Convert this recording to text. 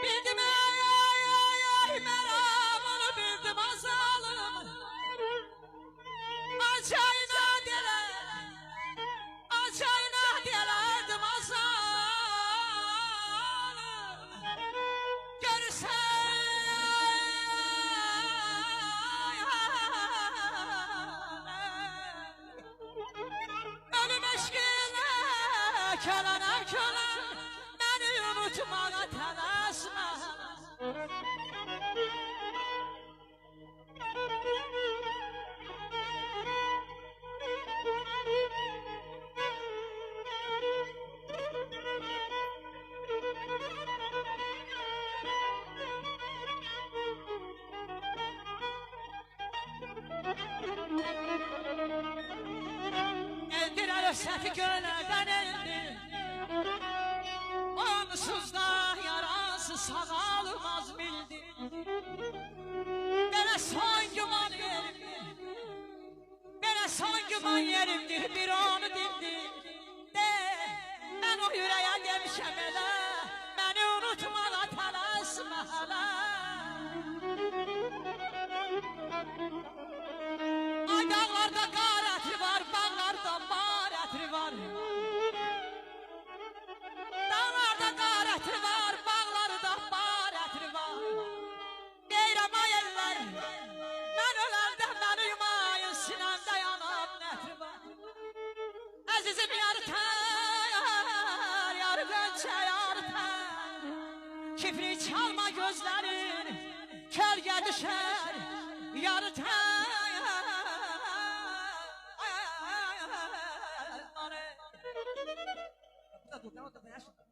Bildim ey meramını bildim azalım. Acayına dilerdim azalım. Görsen ölüm eşkine kölenem kölen, beni unutmağa tələsmə. Eldir əlösəti gönəldən eldir, onsuz da yarası sağalmaz bildir. Belə son güman yerimdir, belə son güman yerimdir, bir onu dindir. De, mən o yüreğe demişəm elə, məni unutmağa tələsmə hələ. Ay dağlarda qar ətri var, bağlarda bar ətri var. Dağlarda qar ətri var, bağlarda bar ətri var. Deyirəm ay eller, mən öləndə məni yumayın, sinəmdə yanan nətri var. Əzizim yarı tər, yarı qönçə yarı tər. Kifri çalma gözlərin, kölgə düşər, yarı tər. Dur,